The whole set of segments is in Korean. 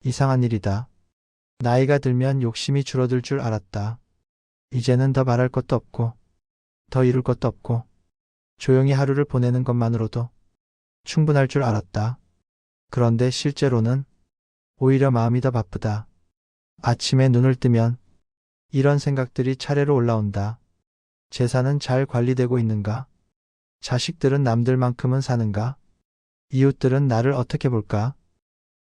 이상한 일이다. 나이가 들면 욕심이 줄어들 줄 알았다. 이제는 더 바랄 것도 없고, 더 이룰 것도 없고, 조용히 하루를 보내는 것만으로도 충분할 줄 알았다. 그런데 실제로는 오히려 마음이 더 바쁘다. 아침에 눈을 뜨면 이런 생각들이 차례로 올라온다. 재산은 잘 관리되고 있는가? 자식들은 남들만큼은 사는가? 이웃들은 나를 어떻게 볼까?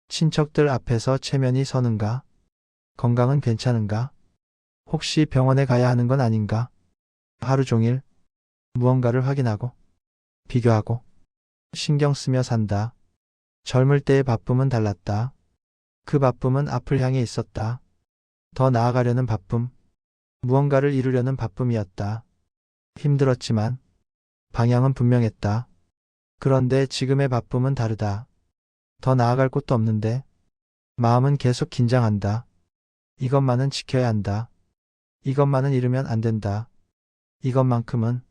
친척들 앞에서 체면이 서는가? 건강은 괜찮은가? 혹시 병원에 가야 하는 건 아닌가? 하루 종일 무언가를 확인하고, 비교하고, 신경 쓰며 산다. 젊을 때의 바쁨은 달랐다. 그 바쁨은 앞을 향해 있었다. 더 나아가려는 바쁨, 무언가를 이루려는 바쁨이었다. 힘들었지만 방향은 분명했다. 그런데 지금의 바쁨은 다르다. 더 나아갈 곳도 없는데 마음은 계속 긴장한다. 이것만은 지켜야 한다. 이것만은 이루면 안 된다. 이것만큼은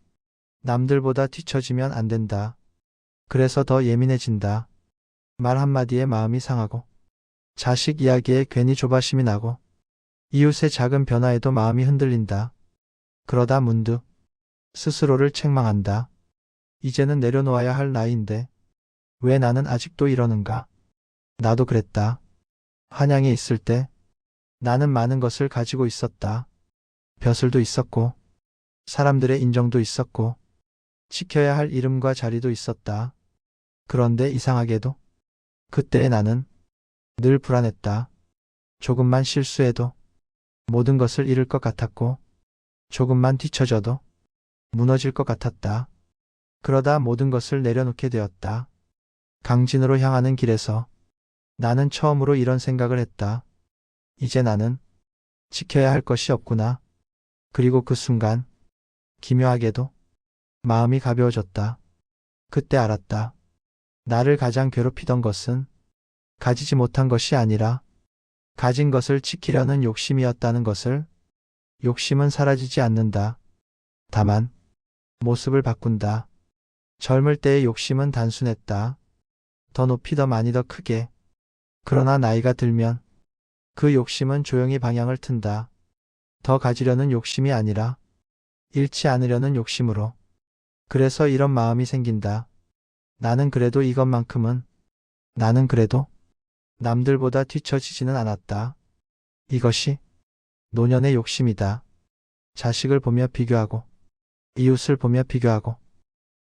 남들보다 뒤처지면 안 된다. 그래서 더 예민해진다. 말 한마디에 마음이 상하고, 자식 이야기에 괜히 조바심이 나고, 이웃의 작은 변화에도 마음이 흔들린다. 그러다 문득 스스로를 책망한다. 이제는 내려놓아야 할 나이인데 왜 나는 아직도 이러는가? 나도 그랬다. 한양에 있을 때 나는 많은 것을 가지고 있었다. 벼슬도 있었고, 사람들의 인정도 있었고, 지켜야 할 이름과 자리도 있었다. 그런데 이상하게도 그때의 나는 늘 불안했다. 조금만 실수해도 모든 것을 잃을 것 같았고, 조금만 뒤처져도 무너질 것 같았다. 그러다 모든 것을 내려놓게 되었다. 강진으로 향하는 길에서 나는 처음으로 이런 생각을 했다. 이제 나는 지켜야 할 것이 없구나. 그리고 그 순간 기묘하게도 마음이 가벼워졌다. 그때 알았다. 나를 가장 괴롭히던 것은 가지지 못한 것이 아니라 가진 것을 지키려는 욕심이었다는 것을. 욕심은 사라지지 않는다. 다만 모습을 바꾼다. 젊을 때의 욕심은 단순했다. 더 높이, 더 많이, 더 크게. 그러나 나이가 들면 그 욕심은 조용히 방향을 튼다. 더 가지려는 욕심이 아니라 잃지 않으려는 욕심으로. 그래서 이런 마음이 생긴다. 나는 그래도 이것만큼은, 나는 그래도 남들보다 뒤처지지는 않았다. 이것이 노년의 욕심이다. 자식을 보며 비교하고, 이웃을 보며 비교하고,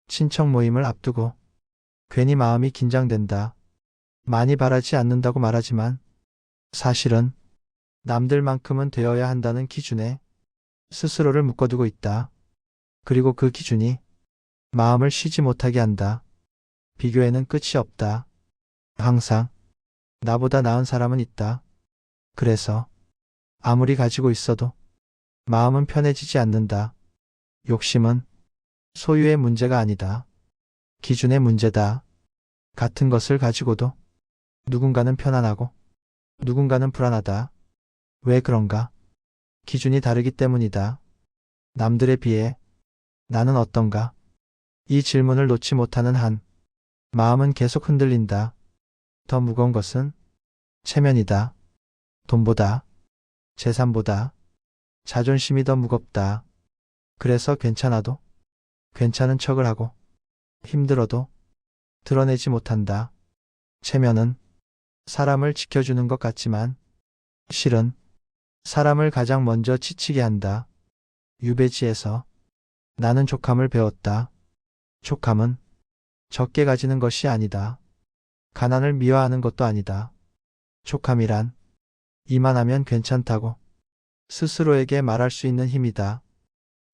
친척 모임을 앞두고 괜히 마음이 긴장된다. 많이 바라지 않는다고 말하지만 사실은 남들만큼은 되어야 한다는 기준에 스스로를 묶어두고 있다. 그리고 그 기준이 마음을 쉬지 못하게 한다. 비교에는 끝이 없다. 항상 나보다 나은 사람은 있다. 그래서 아무리 가지고 있어도 마음은 편해지지 않는다. 욕심은 소유의 문제가 아니다. 기준의 문제다. 같은 것을 가지고도 누군가는 편안하고 누군가는 불안하다. 왜 그런가? 기준이 다르기 때문이다. 남들에 비해 나는 어떤가? 이 질문을 놓지 못하는 한 마음은 계속 흔들린다. 더 무거운 것은 체면이다. 돈보다, 재산보다 자존심이 더 무겁다. 그래서 괜찮아도 괜찮은 척을 하고 힘들어도 드러내지 못한다. 체면은 사람을 지켜주는 것 같지만 실은 사람을 가장 먼저 지치게 한다. 유배지에서 나는 족함을 배웠다. 족함은 적게 가지는 것이 아니다. 가난을 미화하는 것도 아니다. 족함이란 이만하면 괜찮다고 스스로에게 말할 수 있는 힘이다.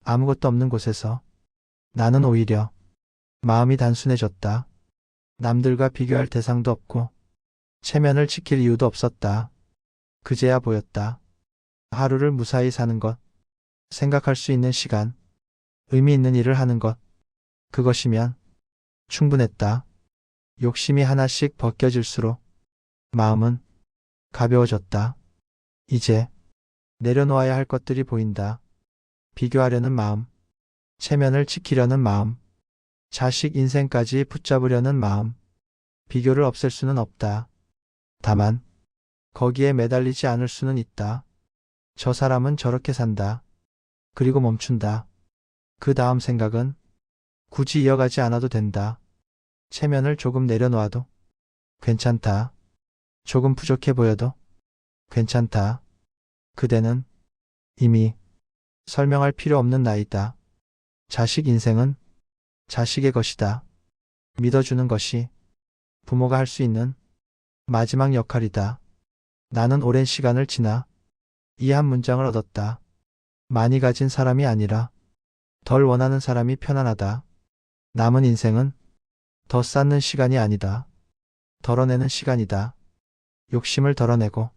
아무것도 없는 곳에서 나는 오히려 마음이 단순해졌다. 남들과 비교할 대상도 없고 체면을 지킬 이유도 없었다. 그제야 보였다. 하루를 무사히 사는 것, 생각할 수 있는 시간, 의미 있는 일을 하는 것, 그것이면 충분했다. 욕심이 하나씩 벗겨질수록 마음은 가벼워졌다. 이제 내려놓아야 할 것들이 보인다. 비교하려는 마음, 체면을 지키려는 마음, 자식 인생까지 붙잡으려는 마음. 비교를 없앨 수는 없다. 다만 거기에 매달리지 않을 수는 있다. 저 사람은 저렇게 산다. 그리고 멈춘다. 그 다음 생각은 굳이 이어가지 않아도 된다. 체면을 조금 내려놓아도 괜찮다. 조금 부족해 보여도 괜찮다. 그대는 이미 설명할 필요 없는 나이다. 자식 인생은 자식의 것이다. 믿어주는 것이 부모가 할 수 있는 마지막 역할이다. 나는 오랜 시간을 지나 이 한 문장을 얻었다. 많이 가진 사람이 아니라 덜 원하는 사람이 편안하다. 남은 인생은 더 쌓는 시간이 아니다. 덜어내는 시간이다. 욕심을 덜어내고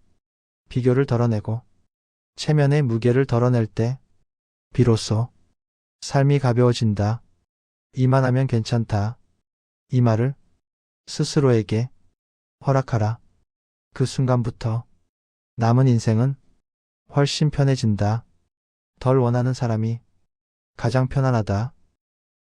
비교를 덜어내고 체면의 무게를 덜어낼 때 비로소 삶이 가벼워진다. 이만하면 괜찮다. 이 말을 스스로에게 허락하라. 그 순간부터 남은 인생은 훨씬 편해진다. 덜 원하는 사람이 가장 편안하다.